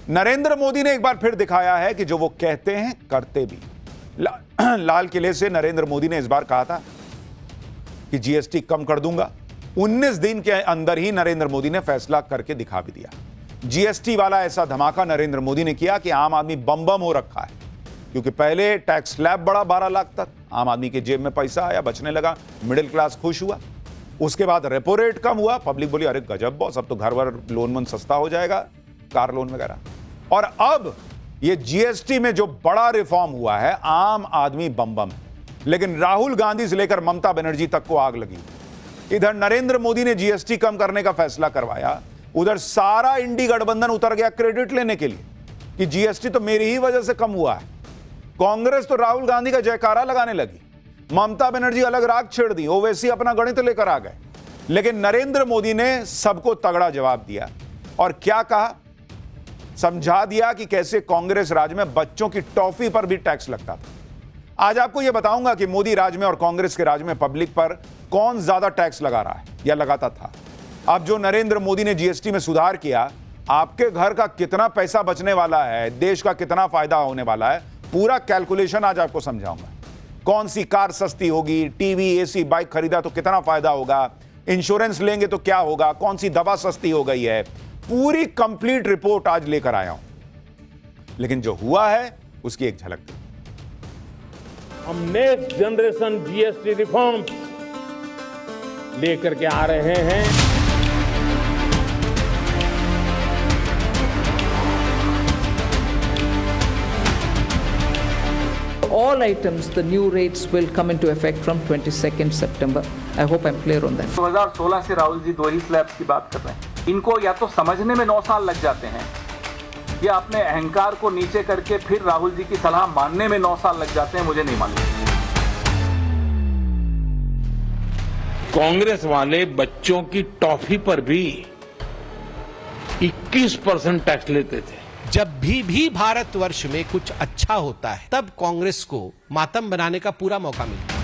नरेंद्र मोदी ने एक बार फिर दिखाया है कि जो वो कहते हैं करते भी। लाल किले से नरेंद्र मोदी ने इस बार कहा था कि जीएसटी कम कर दूंगा। 19 दिन के अंदर ही नरेंद्र मोदी ने फैसला करके दिखा भी दिया। जीएसटी वाला ऐसा धमाका नरेंद्र मोदी ने किया कि आम आदमी बम बम हो रखा है, क्योंकि पहले टैक्स स्लैब बढ़ा 12 लाख तक, आम आदमी के जेब में पैसा आया, बचने लगा, मिडिल क्लास खुश हुआ। उसके बाद रेपो रेट कम हुआ, पब्लिक बोली अरे गजब बॉस, अब तो घर वर लोन वन सस्ता हो जाएगा, कार लोन वगैरह। और अब ये जीएसटी में जो बड़ा रिफॉर्म हुआ है, आम आदमी बम बम है, लेकिन राहुल गांधी से लेकर ममता बनर्जी तक को आग लगी। इधर नरेंद्र मोदी ने जीएसटी कम करने का फैसला करवाया, उधर सारा इंडी गठबंधन उतर गया क्रेडिट लेने के लिए कि जीएसटी तो मेरी ही वजह से कम हुआ है। कांग्रेस तो राहुल गांधी का जयकारा लगाने लगी, ममता बनर्जी अलग राग छेड़ दी, ओवैसी अपना गणित लेकर आ गए। लेकिन नरेंद्र मोदी ने सबको तगड़ा जवाब दिया और क्या कहा, समझा दिया कि कैसे कांग्रेस राज में बच्चों की टॉफी पर भी टैक्स लगता था। आज आपको यह बताऊंगा कि मोदी राज में और कांग्रेस के राज में पब्लिक पर कौन ज्यादा टैक्स लगा रहा है या लगाता था। अब जो नरेंद्र मोदी ने जीएसटी में सुधार किया, आपके घर का कितना पैसा बचने वाला है, देश का कितना फायदा होने वाला है, पूरा कैलकुलेशन आज आपको समझाऊंगा। कौन सी कार सस्ती होगी, टीवी एसी बाइक खरीदा तो कितना फायदा होगा, इंश्योरेंस लेंगे तो क्या होगा, कौन सी दवा सस्ती हो गई है, पूरी कंप्लीट रिपोर्ट आज लेकर आया हूं। लेकिन जो हुआ है उसकी एक झलक दे। हम नेक्स्ट जनरेशन जीएसटी रिफॉर्म लेकर के आ रहे हैं। All items, the new rates will come into effect from 22nd September. I hope I'm clear on that. 2016 से राहुल जी दो ही स्लैब्स की बात कर रहे हैं। इनको या तो समझने में 9 साल लग जाते हैं या अपने अहंकार को नीचे करके फिर राहुल जी की सलाह मानने में 9 साल लग जाते हैं, मुझे नहीं मालूम। कांग्रेस वाले बच्चों की टॉफी पर भी 21% टैक्स लेते थे। जब भी भारतवर्ष में कुछ अच्छा होता है, तब कांग्रेस को मातम बनाने का पूरा मौका मिलता है।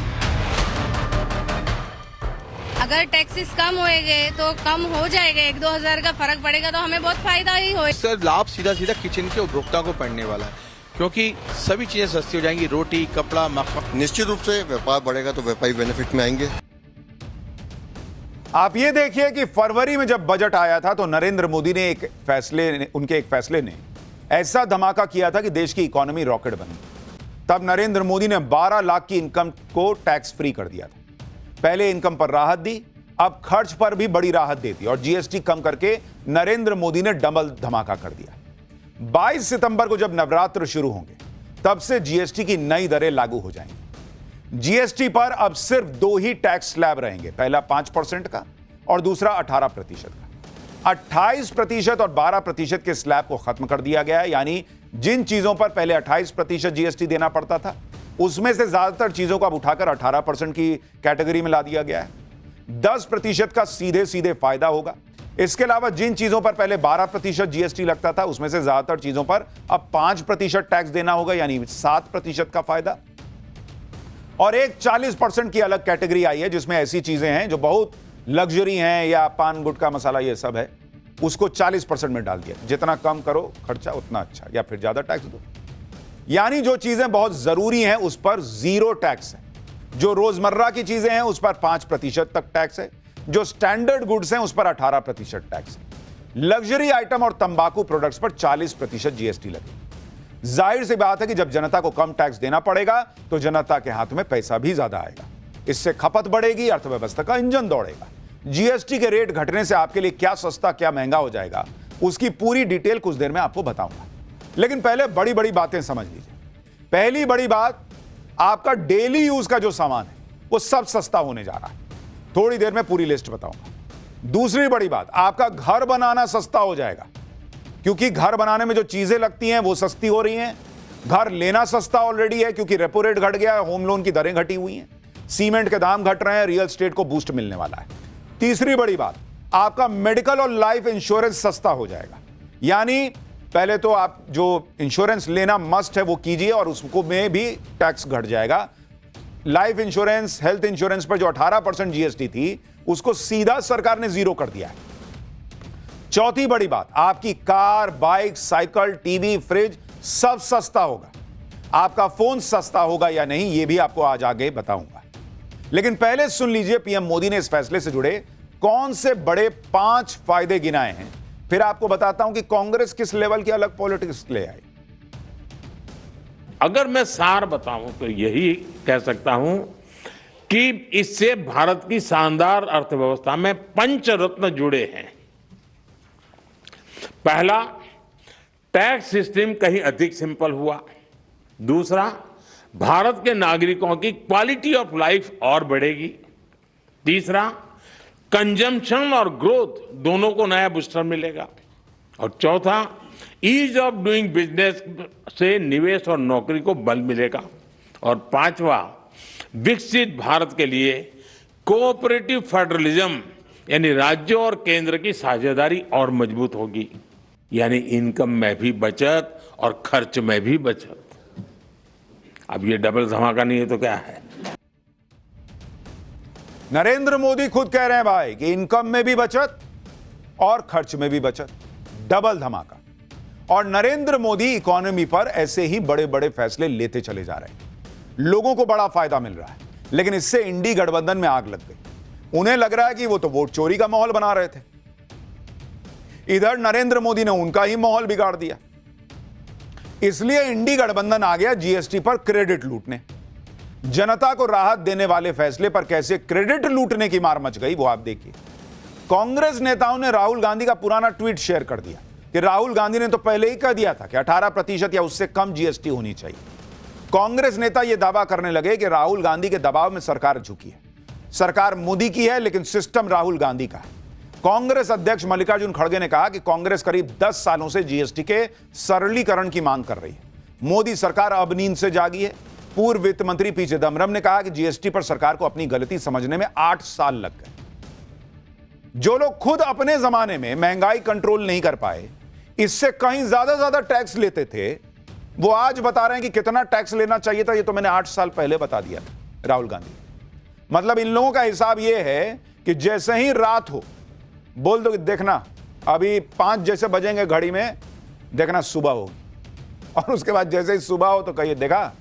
अगर टैक्सेस कम होएंगे तो कम हो जाएगा, 1-2 हजार का फर्क पड़ेगा तो हमें बहुत फायदा ही होगा। सर लाभ सीधा सीधा किचन के उपभोक्ता को पड़ने वाला है, क्योंकि सभी चीजें सस्ती हो जाएंगी, रोटी कपड़ा मक्खन। निश्चित रूप से व्यापार बढ़ेगा तो व्यापारी बेनिफिट में आएंगे। आप ये देखिए कि फरवरी में जब बजट आया था तो नरेंद्र मोदी ने उनके एक फैसले ने ऐसा धमाका किया था कि देश की इकोनॉमी रॉकेट बनी। तब नरेंद्र मोदी ने 12 लाख की इनकम को टैक्स फ्री कर दिया था। पहले इनकम पर राहत दी, अब खर्च पर भी बड़ी राहत दे दी और जीएसटी कम करके नरेंद्र मोदी ने डबल धमाका कर दिया। 22 सितंबर को जब नवरात्र शुरू होंगे, तब से जीएसटी की नई दरें लागू हो जाएंगी। जीएसटी पर अब सिर्फ 2 ही टैक्स स्लैब रहेंगे, पहला 5% का और दूसरा 18% का। 28% और 12% के स्लैब को खत्म कर दिया गया है, यानी जिन चीजों पर पहले 28% जीएसटी देना पड़ता था, उसमें से ज्यादातर चीजों को अब उठाकर 18% की कैटेगरी में ला दिया गया है। 10% का सीधे सीधे फायदा होगा। इसके अलावा जिन चीजों पर पहले 12% जीएसटी लगता था, उसमें से ज्यादातर चीजों पर अब 5% टैक्स देना होगा, यानी 7% का फायदा। और एक 40% की अलग कैटेगरी आई है, जिसमें ऐसी चीजें हैं जो बहुत लग्जरी हैं या पान गुटखा मसाला ये सब है, उसको 40% में डाल दिया। जितना कम करो खर्चा उतना अच्छा, या फिर ज्यादा टैक्स दो। यानी जो चीजें बहुत जरूरी हैं उस पर 0 टैक्स है, जो रोजमर्रा की चीजें हैं उस पर 5% तक टैक्स है, जो स्टैंडर्ड गुड्स हैं उस पर 18% टैक्स है। लग्जरी आइटम और तंबाकू प्रोडक्ट्स पर 40% जीएसटी लगे। जाहिर सी बात है कि जब जनता को कम टैक्स देना पड़ेगा तो जनता के हाथ में पैसा भी ज्यादा आएगा, इससे खपत बढ़ेगी, अर्थव्यवस्था का इंजन दौड़ेगा। जीएसटी के रेट घटने से आपके लिए क्या सस्ता क्या महंगा हो जाएगा, उसकी पूरी डिटेल कुछ देर में आपको बताऊंगा। लेकिन पहले बड़ी बड़ी बातें समझ लीजिए। पहली बड़ी बात, आपका डेली यूज का जो सामान है वो सब सस्ता होने जा रहा है, थोड़ी देर में पूरी लिस्ट बताऊंगा। दूसरी बड़ी बात, आपका घर बनाना सस्ता हो जाएगा, क्योंकि घर बनाने में जो चीजें लगती हैं वो सस्ती हो रही हैं। घर लेना सस्ता ऑलरेडी है, क्योंकि रेपो रेट घट गया है, होम लोन की दरें घटी हुई हैं, सीमेंट के दाम घट रहे हैं, रियल एस्टेट को बूस्ट मिलने वाला है। तीसरी बड़ी बात, आपका मेडिकल और लाइफ इंश्योरेंस सस्ता हो जाएगा। यानी पहले तो आप जो इंश्योरेंस लेना मस्ट है वो कीजिए और उसको में भी टैक्स घट जाएगा। लाइफ इंश्योरेंस, हेल्थ इंश्योरेंस पर जो 18% जीएसटी थी, उसको सीधा सरकार ने 0 कर दिया है। चौथी बड़ी बात, आपकी car, bike, cycle, TV, fridge सब सस्ता होगा। आपका फोन सस्ता होगा या नहीं, यह भी आपको आज आगे बताऊंगा। लेकिन पहले सुन लीजिए पीएम मोदी ने इस फैसले से जुड़े कौन से बड़े 5 फायदे गिनाए हैं, फिर आपको बताता हूं कि कांग्रेस किस लेवल की अलग पॉलिटिक्स ले आई। अगर मैं सार बताऊं तो यही कह सकता हूं कि इससे भारत की शानदार अर्थव्यवस्था में पंचरत्न जुड़े हैं। पहला, टैक्स सिस्टम कहीं अधिक सिंपल हुआ। दूसरा, भारत के नागरिकों की क्वालिटी ऑफ लाइफ और बढ़ेगी। तीसरा, कंजम्पशन और ग्रोथ दोनों को नया बूस्टर मिलेगा। और चौथा, ईज ऑफ डूइंग बिजनेस से निवेश और नौकरी को बल मिलेगा। और पांचवा, विकसित भारत के लिए कोऑपरेटिव फेडरलिज्म यानी राज्यों और केंद्र की साझेदारी और मजबूत होगी, यानी इनकम में भी बचत और खर्च में भी बचत। अब ये डबल धमाका नहीं है तो क्या है? नरेंद्र मोदी खुद कह रहे हैं भाई कि इनकम में भी बचत और खर्च में भी बचत, डबल धमाका। और नरेंद्र मोदी इकोनॉमी पर ऐसे ही बड़े बड़े फैसले लेते चले जा रहे हैं, लोगों को बड़ा फायदा मिल रहा है। लेकिन इससे इंडी गठबंधन में आग लग गई। उन्हें लग रहा है कि वो तो वोट चोरी का माहौल बना रहे थे, इधर नरेंद्र मोदी ने उनका ही माहौल बिगाड़ दिया। इसलिए इंडी गठबंधन आ गया जीएसटी पर क्रेडिट लूटने। जनता को राहत देने वाले फैसले पर कैसे क्रेडिट लूटने की मार मच गई वो आप देखिए। कांग्रेस नेताओं ने राहुल गांधी का पुराना ट्वीट शेयर कर दिया कि राहुल गांधी ने तो पहले ही कह दिया था कि 18% या उससे कम जीएसटी होनी चाहिए। कांग्रेस नेता यह दावा करने लगे कि राहुल गांधी के दबाव में सरकार झुकी है। सरकार मोदी की है लेकिन सिस्टम राहुल गांधी का है। कांग्रेस अध्यक्ष मल्लिकार्जुन खड़गे ने कहा कि कांग्रेस करीब 10 सालों से जीएसटी के सरलीकरण की मांग कर रही है। मोदी सरकार अब नींद से जागी है। पूर्व वित्त मंत्री पी चिदम्बरम ने कहा कि जीएसटी पर सरकार को अपनी गलती समझने में 8 साल लग गए। जो लोग खुद अपने जमाने में महंगाई कंट्रोल नहीं कर पाए, इससे कहीं ज्यादा टैक्स लेते थे, वो आज बता रहे हैं कि कितना टैक्स लेना चाहिए था, ये तो मैंने 8 साल पहले बता दिया था राहुल गांधी। मतलब इन लोगों का हिसाब ये है कि जैसे ही रात हो बोल दो कि देखना अभी 5 जैसे बजेंगे घड़ी में, देखना सुबह होगी। और उसके बाद जैसे ही सुबह हो तो कहिए देखा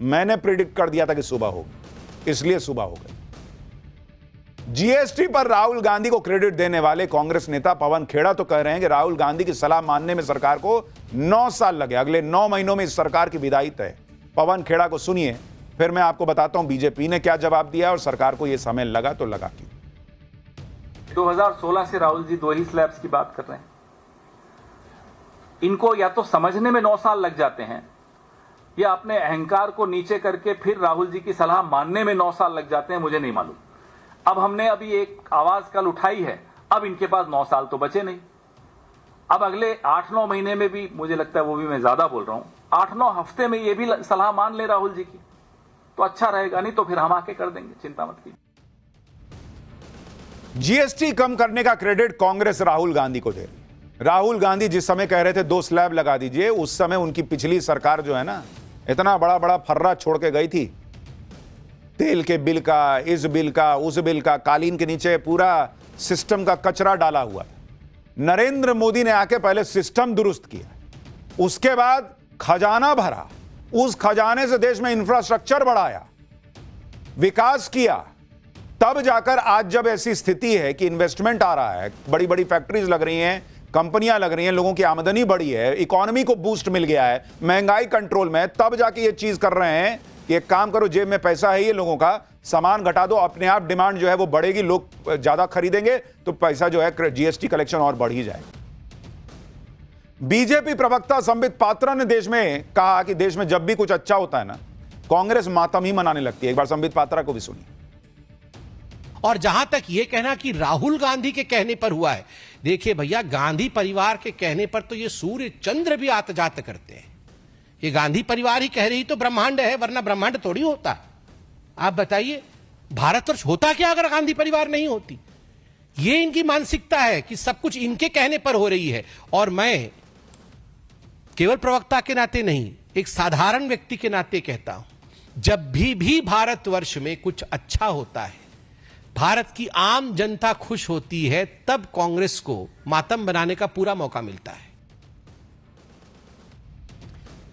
मैंने प्रिडिक्ट कर दिया था कि सुबह होगी, इसलिए सुबह हो गई। जीएसटी पर राहुल गांधी को क्रेडिट देने वाले कांग्रेस नेता पवन खेड़ा तो कह रहे हैं कि राहुल गांधी की सलाह मानने में सरकार को 9 साल लगे, अगले 9 महीनों में इस सरकार की विदाई तय। पवन खेड़ा को सुनिए, फिर मैं आपको बताता हूं बीजेपी ने क्या जवाब दिया और सरकार को यह समय लगा तो लगा क्यों। 2016 से राहुल जी 2 ही स्लैब्स की बात कर रहे हैं। इनको या तो समझने में 9 साल लग जाते हैं या अपने अहंकार को नीचे करके फिर राहुल जी की सलाह मानने में 9 साल लग जाते हैं, मुझे नहीं मालूम। अब हमने अभी एक आवाज कल उठाई है, अब इनके पास 9 साल तो बचे नहीं। अब अगले 8-9 महीने में भी, मुझे लगता है वो भी मैं ज्यादा बोल रहा हूं, 8-9 हफ्ते में ये भी सलाह मान ले राहुल जी की तो अच्छा रहेगा, नहीं तो फिर हम आके कर देंगे, चिंता मत कीजिए। जीएसटी कम करने का क्रेडिट कांग्रेस राहुल गांधी को दे रही। राहुल गांधी जिस समय कह रहे थे 2 स्लैब लगा दीजिए, उस समय उनकी पिछली सरकार जो है ना, इतना बड़ा फर्रा छोड़ के गई थी, तेल के बिल का, इस बिल का, उस बिल का, कालीन के नीचे पूरा सिस्टम का कचरा डाला हुआ। नरेंद्र मोदी ने आके पहले सिस्टम दुरुस्त किया, उसके बाद खजाना भरा, उस खजाने से देश में इंफ्रास्ट्रक्चर बढ़ाया, विकास किया, तब जाकर आज जब ऐसी स्थिति है कि इन्वेस्टमेंट आ रहा है, बड़ी बड़ी फैक्ट्रीज लग रही हैं, कंपनियां लग रही हैं, लोगों की आमदनी बढ़ी है, इकोनॉमी को बूस्ट मिल गया है, महंगाई कंट्रोल में, तब जाके ये चीज कर रहे हैं कि एक काम करो, जेब में पैसा है ये लोगों का, सामान घटा दो, अपने आप डिमांड जो है वो बढ़ेगी, लोग ज्यादा खरीदेंगे तो पैसा जो है जीएसटी कलेक्शन और बढ़ ही जाएगा। बीजेपी प्रवक्ता संबित पात्रा ने देश में कहा कि देश में जब भी कुछ अच्छा होता है ना, कांग्रेस मातम ही मनाने लगती है। एक बार संबित पात्रा को भी सुनिए। और जहां तक यह कहना कि राहुल गांधी के कहने पर हुआ है, देखिए भैया, गांधी परिवार के कहने पर तो ये सूर्य चंद्र भी आत जात करते हैं। ये गांधी परिवार ही कह रही तो ब्रह्मांड है, वरना ब्रह्मांड थोड़ी होता। आप बताइए भारतवर्ष होता क्या अगर गांधी परिवार नहीं होती? ये इनकी मानसिकता है कि सब कुछ इनके कहने पर हो रही है। और मैं केवल प्रवक्ता के नाते नहीं, एक साधारण व्यक्ति के नाते कहता हूं, जब भी भारतवर्ष में कुछ अच्छा होता है भारत की आम जनता खुश होती है तब कांग्रेस को मातम बनाने का पूरा मौका मिलता है।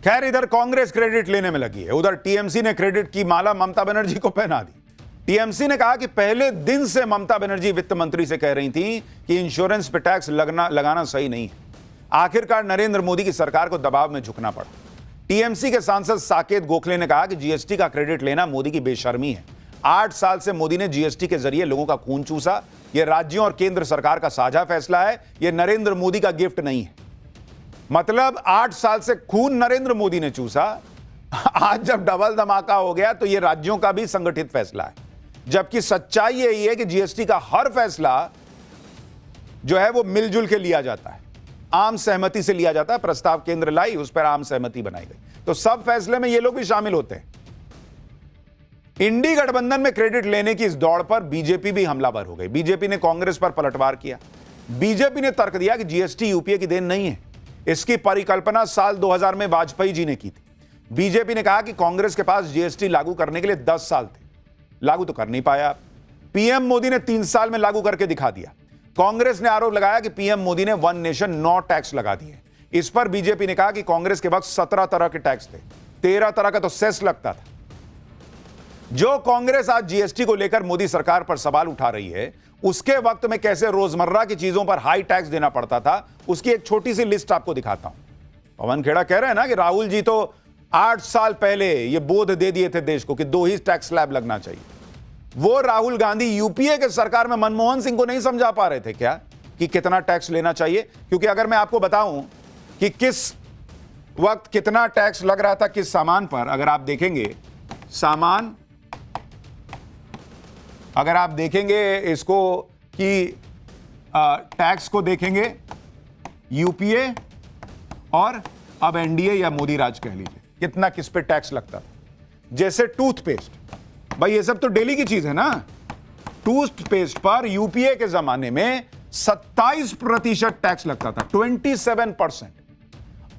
खैर, इधर कांग्रेस क्रेडिट लेने में लगी है, उधर टीएमसी ने क्रेडिट की माला ममता बनर्जी को पहना दी। टीएमसी ने कहा कि पहले दिन से ममता बनर्जी वित्त मंत्री से कह रही थी कि इंश्योरेंस पे टैक्स लगाना सही नहीं है। आखिरकार नरेंद्र मोदी की सरकार को दबाव में झुकना पड़ा। टीएमसी के सांसद साकेत गोखले ने कहा कि जीएसटी का क्रेडिट लेना मोदी की बेशर्मी है। 8 साल से मोदी ने जीएसटी के जरिए लोगों का खून चूसा। यह राज्यों और केंद्र सरकार का साझा फैसला है, यह नरेंद्र मोदी का गिफ्ट नहीं है। मतलब 8 साल से खून नरेंद्र मोदी ने चूसा, आज जब डबल धमाका हो गया तो यह राज्यों का भी संगठित फैसला है। जबकि सच्चाई यही है कि जीएसटी का हर फैसला जो है वो मिलजुल के लिया जाता है, आम सहमति से लिया जाता है। प्रस्ताव केंद्र लाई, उस पर आम सहमति बनाई गई, तो सब फैसले में ये लोग भी शामिल होते हैं। इंडी गठबंधन में क्रेडिट लेने की इस दौड़ पर बीजेपी भी हमलावर हो गई। बीजेपी ने कांग्रेस पर पलटवार किया। बीजेपी ने तर्क दिया कि जीएसटी यूपीए की देन नहीं है, इसकी परिकल्पना साल 2000 में वाजपेयी जी ने की थी। बीजेपी ने कहा कि कांग्रेस के पास जीएसटी लागू करने के लिए 10 साल थे, लागू तो कर नहीं पाया। पीएम मोदी ने 3 साल में लागू करके दिखा दिया। कांग्रेस ने आरोप लगाया कि पीएम मोदी ने 1 नेशन नो टैक्स लगा दिए। इस पर बीजेपी ने कहा कि कांग्रेस के वक्त 17 तरह के टैक्स थे, 13 तरह का तो सेस लगता था। जो कांग्रेस आज जीएसटी को लेकर मोदी सरकार पर सवाल उठा रही है, उसके वक्त में कैसे रोजमर्रा की चीजों पर हाई टैक्स देना पड़ता था, उसकी एक छोटी सी लिस्ट आपको दिखाता हूं। पवन खेड़ा कह रहे हैं ना कि राहुल जी तो 8 साल पहले यह बोध दे दिए थे देश को कि 2 ही टैक्स स्लैब लगना चाहिए। वो राहुल गांधी यूपीए के सरकार में मनमोहन सिंह को नहीं समझा पा रहे थे क्या कि कितना टैक्स लेना चाहिए? क्योंकि अगर मैं आपको बताऊं कि किस वक्त कितना टैक्स लग रहा था किस सामान पर, अगर आप देखेंगे सामान, अगर आप देखेंगे इसको कि टैक्स को देखेंगे यूपीए और अब एनडीए या मोदी राज कह लीजिए, कितना किस पे टैक्स लगता था। जैसे टूथपेस्ट, भाई ये सब तो डेली की चीज है ना। टूथपेस्ट पर यूपीए के जमाने में 27% टैक्स लगता था, 27%।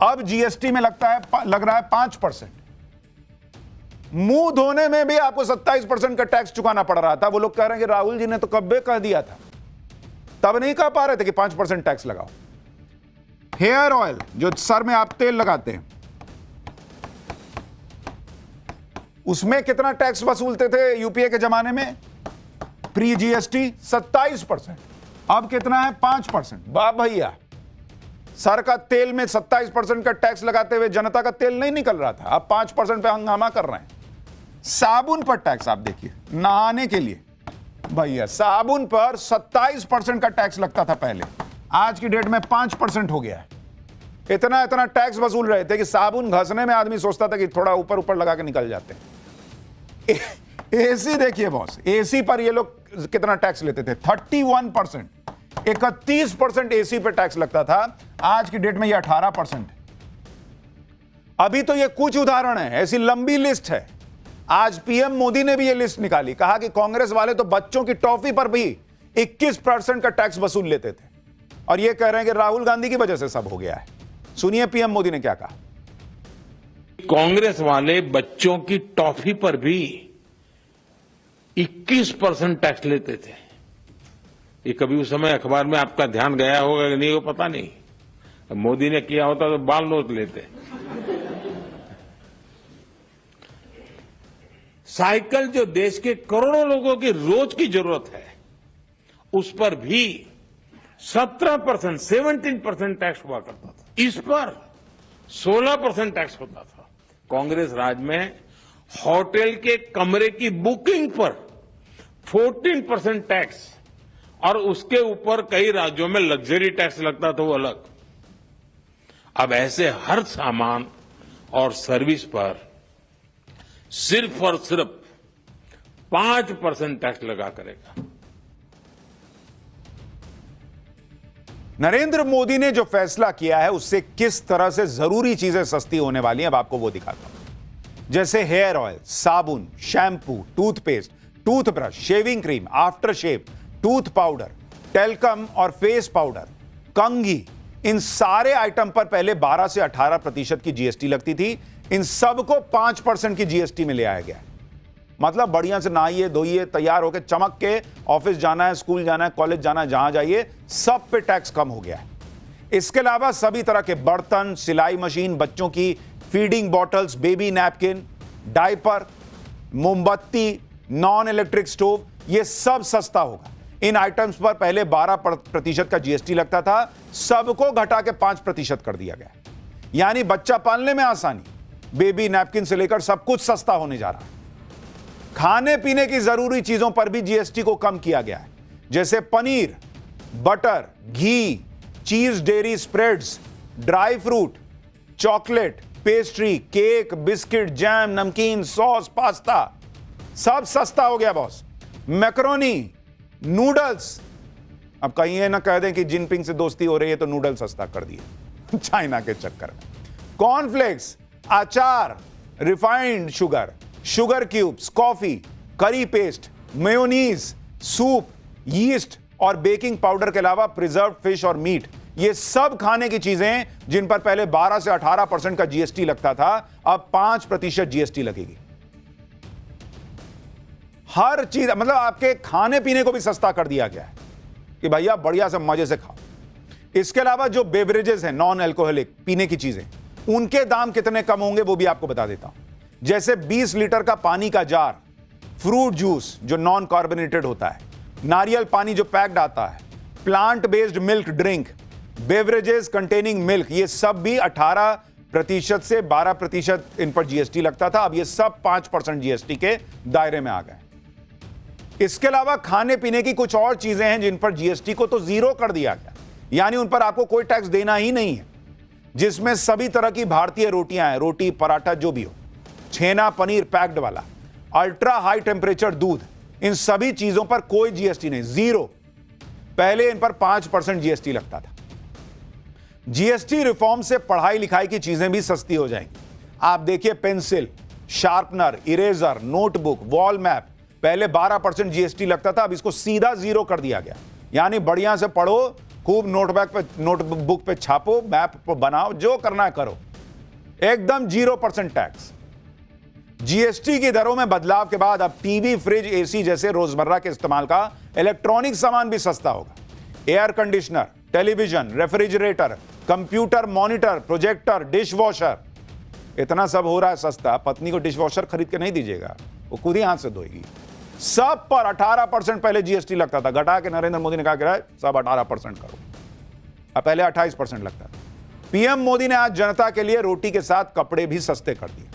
अब जीएसटी में लग रहा है 5%। मुंह धोने में भी आपको 27% का टैक्स चुकाना पड़ रहा था। वो लोग कह रहे हैं कि राहुल जी ने तो कब्बे कह दिया था, तब नहीं कह पा रहे थे कि 5% टैक्स लगाओ। हेयर ऑयल, जो सर में आप तेल लगाते हैं, उसमें कितना टैक्स वसूलते थे यूपीए के जमाने में? प्री जीएसटी 27%, अब कितना है? 5%। वाह भैया, सर का तेल में 27% का टैक्स लगाते हुए जनता का तेल नहीं निकल रहा था, अब 5% पे हंगामा कर रहे हैं। साबुन पर टैक्स आप देखिए, नहाने के लिए भैया साबुन पर 27% का टैक्स लगता था पहले, आज की डेट में 5% हो गया है। इतना टैक्स वसूल रहे थे कि साबुन घसने में आदमी सोचता था कि थोड़ा ऊपर ऊपर लगा के निकल जाते हैं। एसी देखिए बॉस, एसी पर ये लोग कितना टैक्स लेते थे? 31%, 31% एसी पे टैक्स लगता था, आज की डेट में ये 18%। अभी तो ये कुछ उदाहरण है, ऐसी लंबी लिस्ट है। आज पीएम मोदी ने भी ये लिस्ट निकाली, कहा कि कांग्रेस वाले तो बच्चों की टॉफी पर भी 21% का टैक्स वसूल लेते थे, और ये कह रहे हैं कि राहुल गांधी की वजह से सब हो गया है। सुनिए पीएम मोदी ने क्या कहा। कांग्रेस वाले बच्चों की टॉफी पर भी 21% टैक्स लेते थे। ये कभी उस समय अखबार में आपका ध्यान गया होगा कि नहीं, वो पता नहीं। मोदी ने किया होता तो बाल नोच लेते। साइकिल जो देश के करोड़ों लोगों की रोज की जरूरत है, उस पर भी 17% टैक्स हुआ करता था। इस पर 16% टैक्स होता था। कांग्रेस राज में होटल के कमरे की बुकिंग पर 14% टैक्स, और उसके ऊपर कई राज्यों में लग्जरी टैक्स लगता था, वो अलग। अब ऐसे हर सामान और सर्विस पर सिर्फ और सिर्फ 5% टैक्स लगा करेगा। नरेंद्र मोदी ने जो फैसला किया है उससे किस तरह से जरूरी चीजें सस्ती होने वाली हैं, अब आपको वो दिखाता हूं। जैसे हेयर ऑयल, साबुन, shampoo, toothpaste, toothbrush, shaving cream, after shave, tooth powder, talcum और फेस पाउडर, कंघी, इन सारे आइटम पर पहले 12 से 18% की जीएसटी लगती थी। इन सबको 5% की जीएसटी में ले आया गया। मतलब बढ़िया से नहाइए धोइए तैयार होकर चमक के ऑफिस जाना है, स्कूल जाना है, कॉलेज जाना है, जहां जाइए सब पे टैक्स कम हो गया है। इसके अलावा सभी तरह के बर्तन, सिलाई मशीन, बच्चों की feeding bottles, baby napkin, diaper, मोमबत्ती, नॉन इलेक्ट्रिक स्टोव, ये सब सस्ता होगा। इन आइटम्स पर पहले 12% का जीएसटी लगता था, सबको घटा के 5% कर दिया गया। यानी बच्चा पालने में आसानी, बेबी नैपकिन से लेकर सब कुछ सस्ता होने जा रहा है। खाने पीने की जरूरी चीजों पर भी जीएसटी को कम किया गया है, जैसे पनीर, बटर, घी, चीज, dairy spreads, dry fruit, chocolate, pastry, cake, biscuit, jam, नमकीन, सॉस, पास्ता, सब सस्ता हो गया बॉस। मैकरोनी, नूडल्स, अब कहीं ये ना कह दें कि जिनपिंग से दोस्ती हो रही है तो नूडल सस्ता कर दिए चाइना के चक्कर में। कॉर्नफ्लेक्स, अचार, refined sugar, sugar cubes, coffee, करी पेस्ट, मेयोनीज, सूप, यीस्ट और बेकिंग पाउडर के अलावा प्रिजर्व्ड फिश और मीट, ये सब खाने की चीजें जिन पर पहले 12 से 18% का जीएसटी लगता था, अब 5% जीएसटी लगेगी। हर चीज, मतलब आपके खाने पीने को भी सस्ता कर दिया गया है कि भैया बढ़िया से मजे से खाओ। इसके अलावा जो बेवरेजेस हैं, नॉन अल्कोहलिक पीने की चीजें, उनके दाम कितने कम होंगे वो भी आपको बता देता हूं। जैसे 20 लीटर का पानी का जार, फ्रूट जूस जो नॉन कार्बोनेटेड होता है, नारियल पानी जो पैक्ड आता है, plant based milk drink, beverages containing milk, ये सब भी 18% से 12% इन पर जीएसटी लगता था। अब ये सब 5% जीएसटी के दायरे में आ गए। इसके अलावा खाने पीने की कुछ और चीजें हैं जिन पर जीएसटी को तो जीरो कर दिया गया, यानी उन पर आपको कोई टैक्स देना ही नहीं है, जिसमें सभी तरह की भारतीय रोटियां हैं, रोटी, पराठा जो भी हो, छेना, पनीर पैक्ड वाला, अल्ट्रा हाई टेम्परेचर दूध, इन सभी चीजों पर कोई जीएसटी नहीं, जीरो। पहले इन पर 5% जीएसटी लगता था। जीएसटी रिफॉर्म से पढ़ाई लिखाई की चीजें भी सस्ती हो जाएंगी। आप देखिए, pencil, sharpener, eraser, notebook, wall map, पहले 12% जीएसटी लगता था, अब इसको सीधा जीरो कर दिया गया। यानी बढ़िया से पढ़ो, खूब नोटबुक पे छापो, मैप पे बनाओ, जो करना है करो, एकदम 0% टैक्स। जीएसटी की दरों में बदलाव के बाद अब टीवी, फ्रिज, एसी जैसे रोजमर्रा के इस्तेमाल का इलेक्ट्रॉनिक सामान भी सस्ता होगा। Air conditioner, television, refrigerator, computer monitor, projector, dish washer, इतना सब हो रहा है सस्ता। पत्नी को डिश वॉशर खरीद के नहीं दीजिएगा, वो खुद ही हाथ से धोएगी। सब पर 18% पहले जीएसटी लगता था, घटा के नरेंद्र मोदी ने कहा कि सब 18% करो। अब पहले 28% लगता था। पीएम मोदी ने आज जनता के लिए रोटी के साथ कपड़े भी सस्ते कर दिए।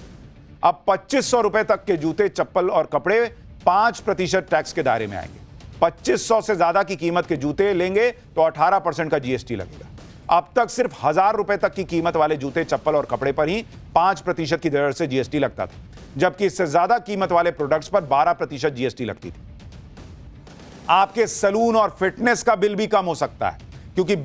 अब 2500 रुपए तक के जूते, चप्पल और कपड़े 5% टैक्स के दायरे में आएंगे। 2500 से ज्यादा की कीमत के जूते लेंगे तो 18% का जीएसटी लगेगा। अब तक सिर्फ 1000 रुपए तक की कीमत वाले जूते, चप्पल और कपड़े पर ही 5% की दर से जीएसटी लगता था, जबकि इससे ज्यादा कीमत वाले प्रोडक्ट्स पर 12% जीएसटी लगती थी। आपके सैलून और फिटनेस का बिल भी कम हो सकता है, क्योंकि